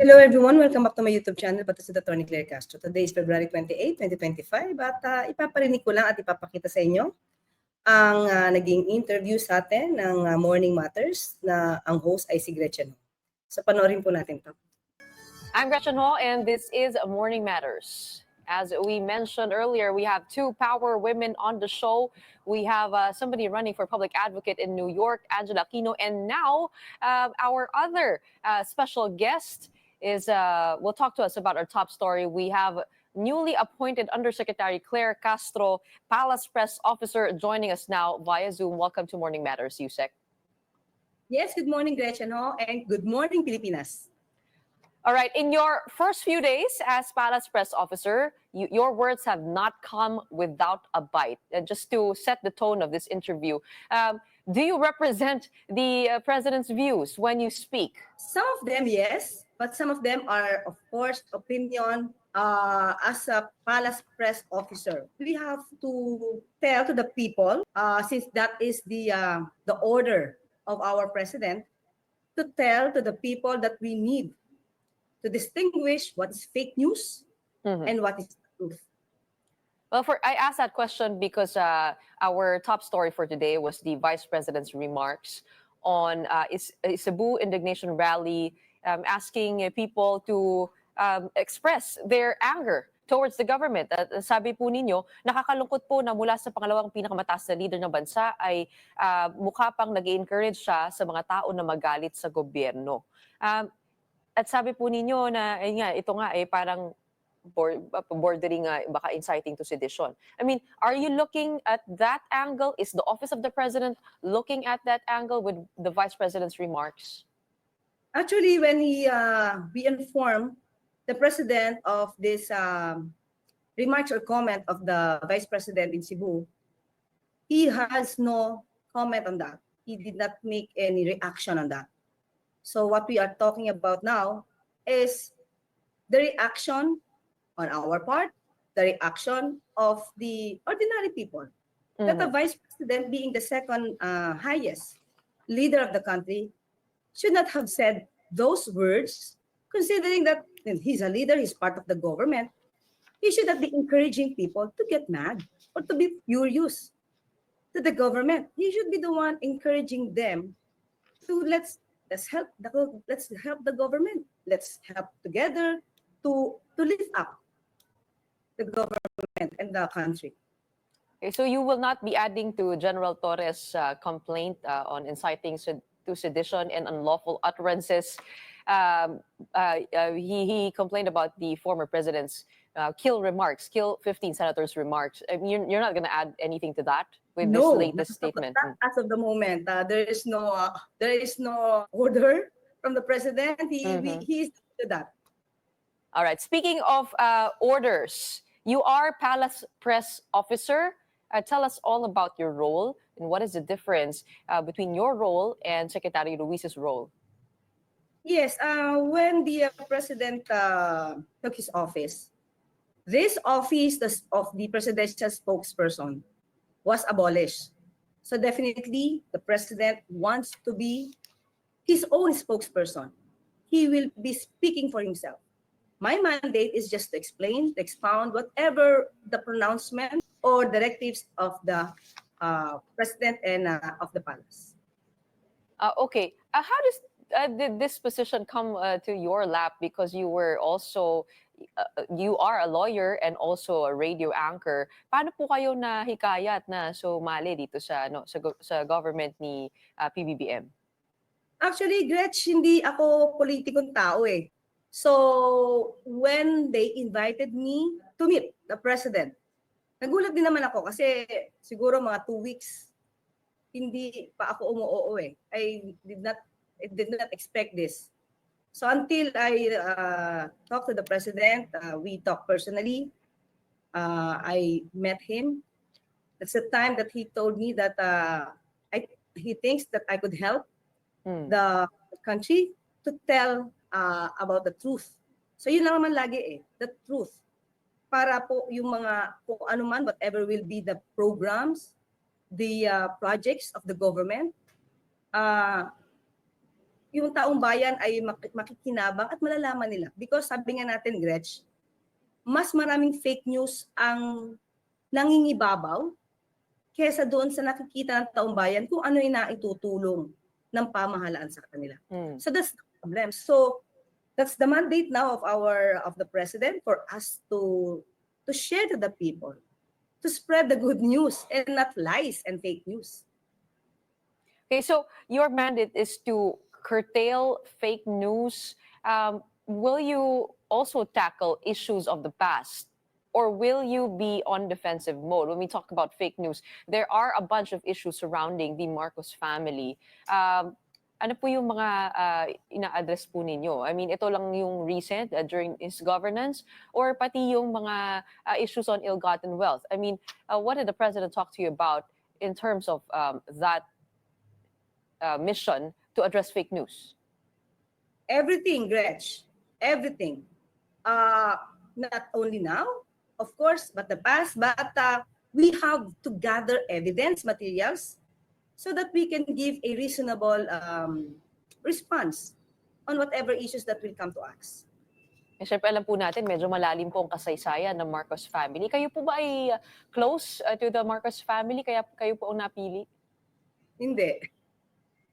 Hello everyone, welcome back to my YouTube channel, Batas with Attorney Claire Castro. Today is February 28, 2025 at ipaparinig ko lang at ipapakita sa inyo ang naging interview sa atin ng Morning Matters na ang host ay si Gretchen. So panoorin po natin to. I'm Gretchen Ho and this is Morning Matters. As we mentioned earlier, we have two power women on the show. We have somebody running for public advocate in New York, Angela Aquino, and now our other special guest is will talk to us about our top story. We have newly appointed Undersecretary Claire Castro, Palace Press Officer, joining us now via Zoom. Welcome to Morning Matters, Usec. Yes, good morning Gretchen Ho and good morning Pilipinas. All right, in your first few days as Palace Press Officer, your words have not come without a bite. Just to set the tone of this interview, do you represent the President's views when you speak? Some of them, yes, but some of them are, of course, opinion. As a Palace Press Officer, we have to tell to the people, since that is the order of our President, to tell to the people that we need to distinguish what is fake news and what is truth. Well, I asked that question because our top story for today was the Vice President's remarks on a Cebu indignation rally, asking people to express their anger towards the government. Sabi po ninyo, nakakalungkot po na mula sa pangalawang pinakamataas na leader ng bansa ay mukha pang nag-encourage siya sa mga tao na magalit sa gobyerno. At sabi po ninyo na ito nga parang bordering baka inciting to sedition. I mean, are you looking at that angle? Is the Office of the President looking at that angle with the Vice President's remarks? Actually, when we informed the President of this remarks or comment of the Vice President in Cebu, he has no comment on that. He did not make any reaction on that. So what we are talking about now is the reaction on our part, the reaction of the ordinary people. That the Vice President, being the second highest leader of the country, should not have said those words, considering that he's a leader, he's part of the government. He should not be encouraging people to get mad or to be furious to the government. He should be the one encouraging them to let's help the government. Let's help together to lift up the government and the country. Okay, so you will not be adding to General Torres' complaint on inciting to sedition and unlawful utterances. He complained about the former president's kill 15 senators' remarks. I mean, you're not going to add anything to that with this latest statement? As of the moment, there is no order from the president. He's to that. All right. Speaking of orders, you are Palace Press Officer. Tell us all about your role and what is the difference between your role and Secretary Luis's role. Yes, when the president took his office, this office of the presidential spokesperson was abolished. So definitely the president wants to be his own spokesperson. He will be speaking for himself. My mandate is just to explain, to expound whatever the pronouncement or directives of the president and of the palace. Okay. How did this position come to your lap? Because you were also, you are a lawyer and also a radio anchor. Paano po kayo nahikayat na sumali dito sa government ni PBBM? Actually, Gretch, hindi ako politikong tao eh. So, when they invited me to meet the president, nagulat din naman ako kasi siguro mga 2 weeks hindi pa ako umuoo eh. I did not expect this. So until I talked to the president, we talked personally. I met him. That's the time that he told me that he thinks that I could help the country to tell about the truth. So yun lang naman lagi eh, the truth. Para po yung mga, kung ano man, whatever will be the programs, the projects of the government, yung taong bayan ay makikinabang at malalaman nila. Because sabi nga natin, Gretch, mas maraming fake news ang nangingibabaw kesa doon sa nakikita ng taong bayan kung ano yung naitutulong ng pamahalaan sa kanila. So that's the problem. So that's the mandate now of the president for us to share to the people, to spread the good news and not lies and fake news. Okay, so your mandate is to curtail fake news. Will you also tackle issues of the past? Or will you be on defensive mode? When we talk about fake news, there are a bunch of issues surrounding the Marcos family. Ano po yung mga ina-address po ninyo? I mean, ito lang yung recent during his governance or pati yung mga issues on ill-gotten wealth? I mean, what did the president talk to you about in terms of that mission to address fake news? Everything, Gretch. Everything. Not only now, of course, but the past. But we have to gather evidence, materials, so that we can give a reasonable response on whatever issues that will come to us. Eh, syempre alam po natin, medyo malalim po ang kasaysayan ng Marcos family. Kayo po ba ay close to the Marcos family? Kaya kayo po ang napili? Hindi.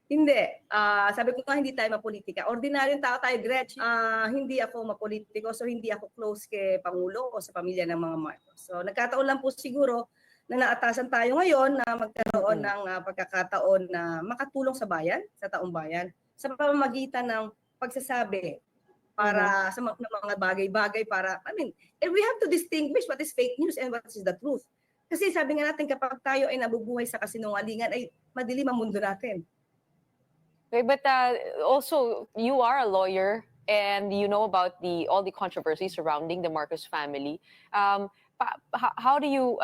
Hindi. Sabi ko nga, hindi tayo mapolitika. Ordinaryong tao tayo, Gretch. Hindi ako mapolitiko, so hindi ako close kay Pangulo o sa pamilya ng mga Marcos. So nagkataon lang po siguro na naatasan tayo ngayon na magkaroon ng pagkakataon na makatulong sa bayan, sa taong bayan, sa pamamagitan ng pagsasabi para sa mga bagay-bagay para, I mean, and we have to distinguish what is fake news and what is the truth. Kasi sabi nga natin, kapag tayo ay nabubuhay sa kasinungalingan, ay madilim ang mundo natin. Okay, but also, you are a lawyer and you know about all the controversies surrounding the Marcos family. How do you,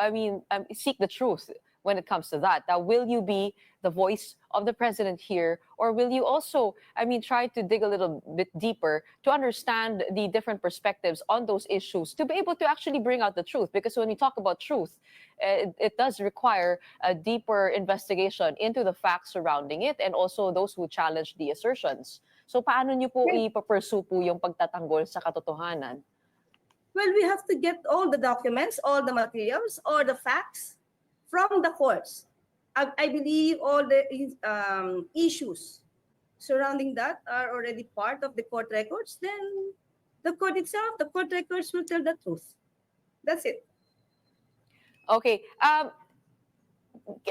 seek the truth when it comes to that? Will you be the voice of the president here, or will you also, try to dig a little bit deeper to understand the different perspectives on those issues to be able to actually bring out the truth? Because when we talk about truth, it does require a deeper investigation into the facts surrounding it and also those who challenge the assertions. So paano niyo po ipapursue po yung pagtatanggol sa katotohanan? Well, we have to get all the documents, all the materials, all the facts from the courts. I believe all the issues surrounding that are already part of the court records. Then the court itself, the court records will tell the truth. That's it. Okay. I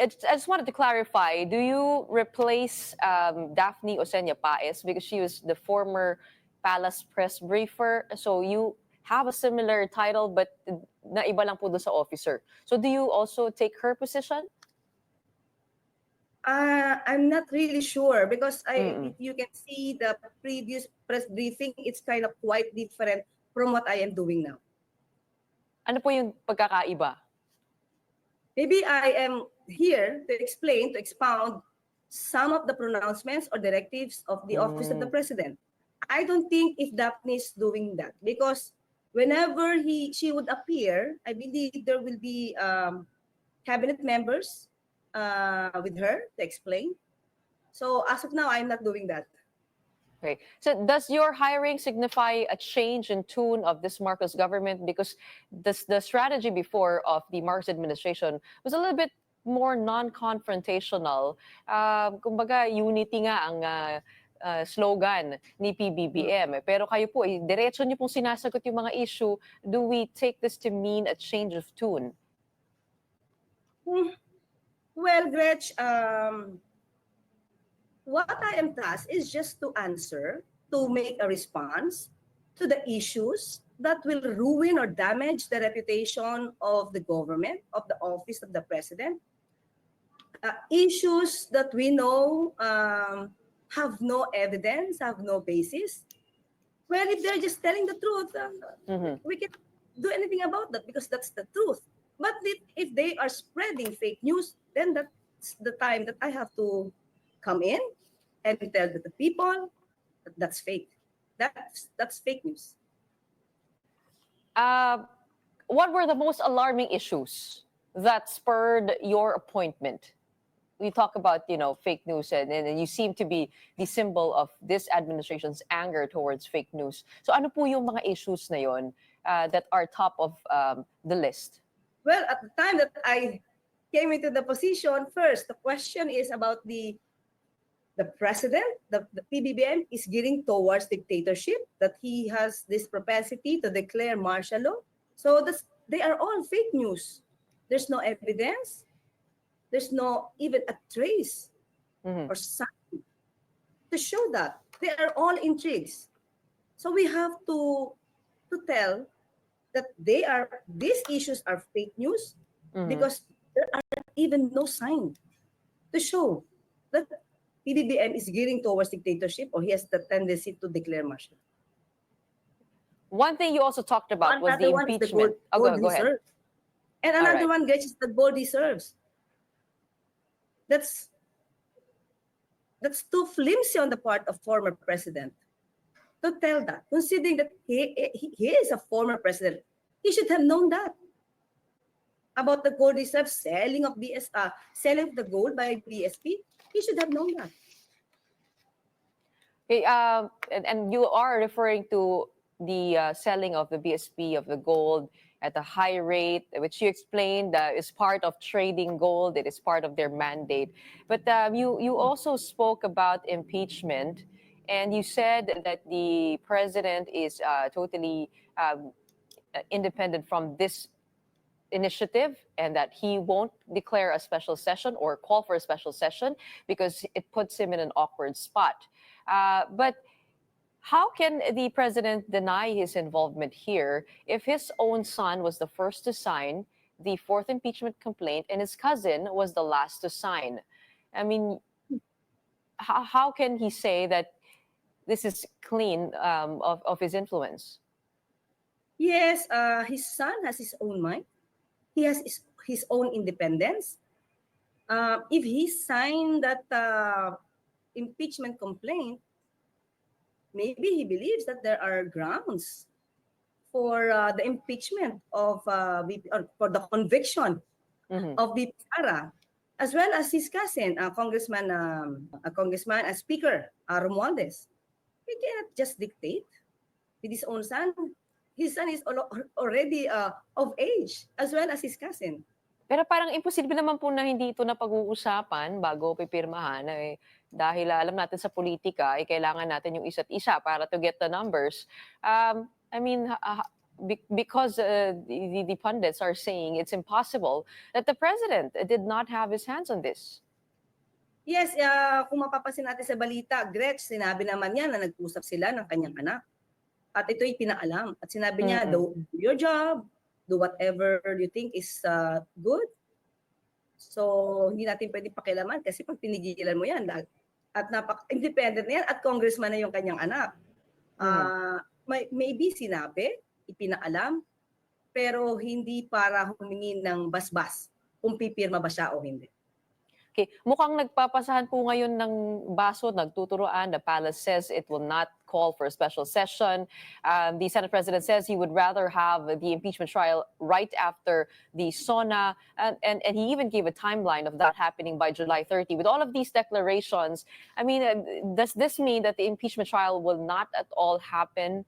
just wanted to clarify, do you replace Daphne Osenia Paez because she was the former palace press briefer? So you have a similar title but naiba lang po doon sa officer. So do you also take her position? I'm not really sure because if you can see the previous press briefing, it's kind of quite different from what I am doing now. Ano po yung pagkakaiba? Maybe I am here to explain, to expound some of the pronouncements or directives of the office of the president. I don't think if Daphne is doing that because whenever she would appear, I believe there will be cabinet members with her to explain. So as of now, I'm not doing that. Okay. So does your hiring signify a change in tune of this Marcos government? Because the strategy before of the Marcos administration was a little bit more non-confrontational. Kumbaga, unity nga ang slogan ni PBBM. Pero kayo po, diretso niyo pong sinasagot yung mga issue. Do we take this to mean a change of tune? Well, Gretch, what I am tasked is just to answer, to make a response to the issues that will ruin or damage the reputation of the government, of the office of the president. Issues that we know have no evidence, have no basis. Well, if they're just telling the truth, we can't do anything about that because that's the truth. But if they are spreading fake news, then that's the time that I have to come in and tell the people that that's fake. That's fake news. What were the most alarming issues that spurred your appointment? we talk about, fake news, and you seem to be the symbol of this administration's anger towards fake news. So ano po yung mga issues na yon that are top of the list? Well, at the time that I came into the position, first, the question is about the president, the PBBM is gearing towards dictatorship, that he has this propensity to declare martial law. So they are all fake news. There's no evidence. There's no even a trace or sign to show that. They are all intrigues. So we have to tell that these issues are fake news because there are even no sign to show that PBBM is gearing towards dictatorship or he has the tendency to declare martial. One thing you also talked about was the impeachment. Go ahead. And another one gets the gold deserves. That's too flimsy on the part of former president to tell that, considering that he is a former president. He should have known that about the gold reserve selling of selling of the gold by BSP. He should have known that. Okay, and you are referring to the selling of the BSP of the gold at a high rate, which you explained is part of trading gold. It is part of their mandate. But you also spoke about impeachment, and you said that the president is totally independent from this initiative and that he won't declare a special session or call for a special session because it puts him in an awkward spot. But how can the president deny his involvement here if his own son was the first to sign the fourth impeachment complaint and his cousin was the last to sign? I mean, how can he say that this is clean of his influence? Yes, his son has his own mind. He has his own independence. If he signed that impeachment complaint, maybe he believes that there are grounds for the impeachment of VP, or for the conviction of VP SARA, as well as his cousin, Congressman and Speaker Romualdez. He cannot just dictate with his own son. His son is already of age, as well as his cousin. Pero parang imposible naman po na hindi ito na pag-uusapan bago pipirmahan. Dahil alam natin sa politika, kailangan natin yung isa't isa para to get the numbers. I mean, because the pundits are saying it's impossible that the president did not have his hands on this. Yes, kung mapapansin natin sa balita, Gretch, sinabi naman niya na nag-usap sila ng kanyang anak. At ito'y pinaalam. At sinabi niya, do your job, do whatever you think is good. So, hindi natin pwedeng pakialaman kasi pag pinigilan mo yan, at independent na yan, at congressman na yung kanyang anak. Maybe sinabi, ipinaalam, pero hindi para humingi ng basbas kung pipirma ba siya o hindi. Okay, mukhang nagpapasahan po ngayon ng baso, nagtuturoan. The palace says it will not call for a special session. The Senate President says he would rather have the impeachment trial right after the SONA, and he even gave a timeline of that happening by July 30. With all of these declarations, I mean, does this mean that the impeachment trial will not at all happen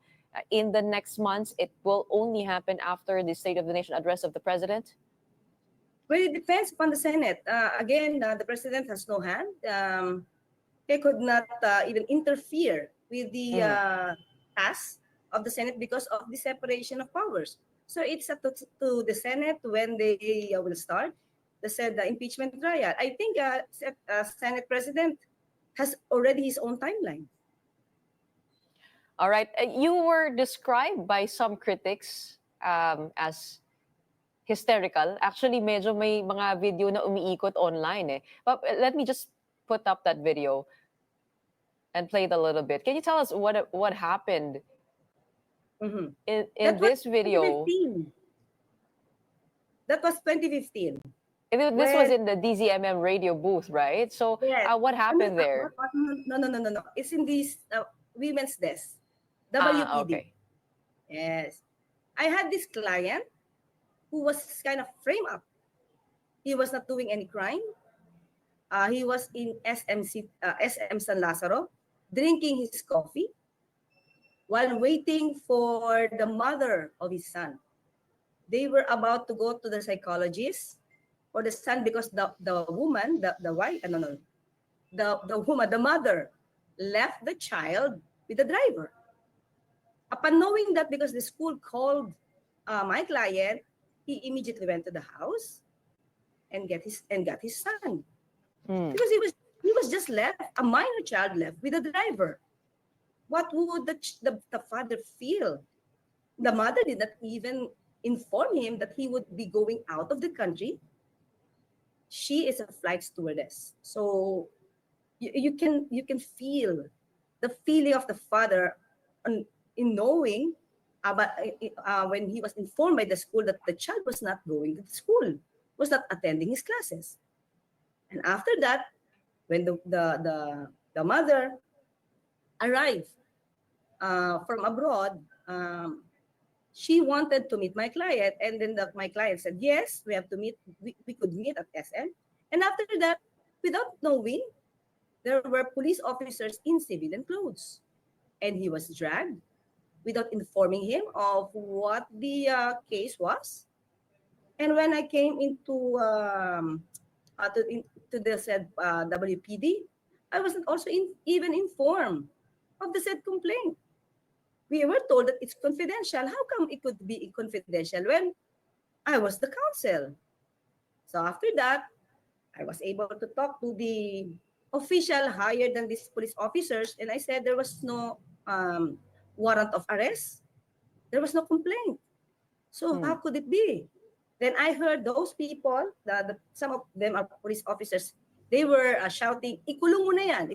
in the next months? It will only happen after the State of the Nation address of the President? Well, it depends upon the Senate. Again, the President has no hand. He could not even interfere with the task of the Senate because of the separation of powers. So it's up to the Senate when they will start the impeachment trial. I think Senate President has already his own timeline. All right. You were described by some critics as hysterical. Actually, medyo may mga video na umiikot online. But let me just put up that video and play it a little bit. Can you tell us what happened in this video? 2015. That was 2015. This was in the DZMM radio booth, right? So yes. What happened there? No. It's in this women's desk. WPD. Okay. Yes. I had this client who was kind of framed up. He was not doing any crime. He was in SM San Lazaro, drinking his coffee while waiting for the mother of his son. They were about to go to the psychologist for the son because the woman, the wife, no, no, the woman, the mother, left the child with the driver. Upon knowing that, because the school called my client, he immediately went to the house and got his son. Because he was just left, a minor child left with the driver. What would the father feel? The mother did not even inform him that he would be going out of the country. She is a flight stewardess, so you can feel the feeling of the father in knowing about when he was informed by the school that the child was not going to the school, was not attending his classes. And after that, when the mother arrived from abroad, she wanted to meet my client, and then my client said, yes, we have to meet, we could meet at SM. And after that, without knowing, there were police officers in civilian clothes, and he was dragged without informing him of what the case was. And when I came into to the said WPD, I wasn't also even informed of the said complaint. We were told that it's confidential. How come it could be confidential when I was the counsel? So after that, I was able to talk to the official higher than these police officers, and I said there was no warrant of arrest. There was no complaint. So how could it be? Then I heard those people, some of them are police officers, they were shouting, ikulong mo na yan,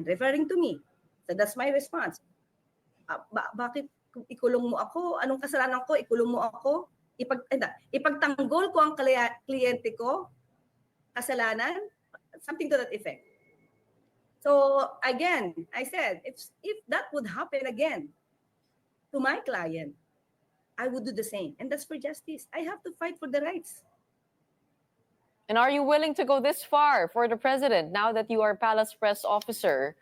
referring to me. So that's my response. Bakit ikulong mo ako? Anong kasalanan ko? Ikulong mo ako? Ipagtanggol ko ang kliyente ko? Kasalanan? Something to that effect. So again, I said, if that would happen again to my client, I would do the same. And that's for justice. I have to fight for the rights. And are you willing to go this far for the president now that you are palace press officer?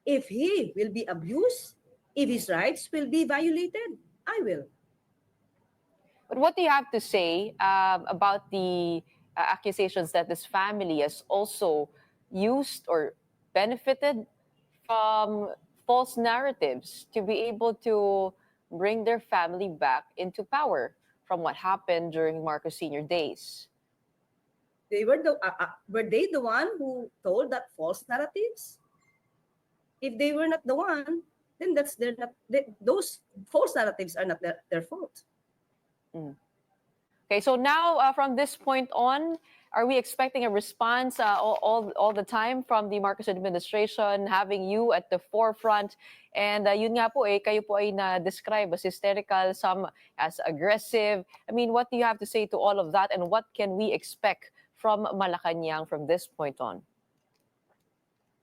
If he will be abused, if his rights will be violated, I will. But what do you have to say about the accusations that this family has also used or benefited from false narratives to be able to bring their family back into power from what happened during Marcos Sr. days? Were they the one who told that false narratives? If they were not the one, then those false narratives are not their fault. Okay, so now from this point on, are we expecting a response all the time from the Marcos administration, having you at the forefront? And yun nga po kayo po ay na-describe as hysterical, some as aggressive. I mean, what do you have to say to all of that, and what can we expect from Malacanang from this point on?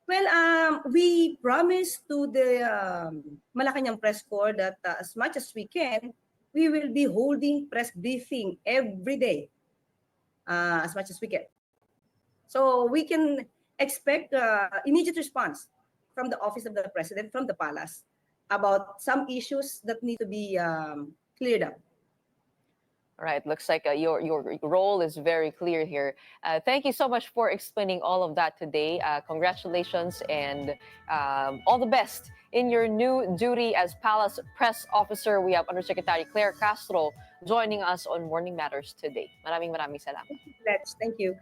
Well, we promised to the Malacanang press corps that as much as we can, we will be holding press briefing every day, as much as we can. So we can expect immediate response from the office of the president, from the palace, about some issues that need to be cleared up. All right, looks like your role is very clear here. Thank you so much for explaining all of that today. Congratulations and all the best in your new duty as Palace Press Officer. We have Undersecretary Claire Castro joining us on Morning Matters today. Maraming salamat. Thank you.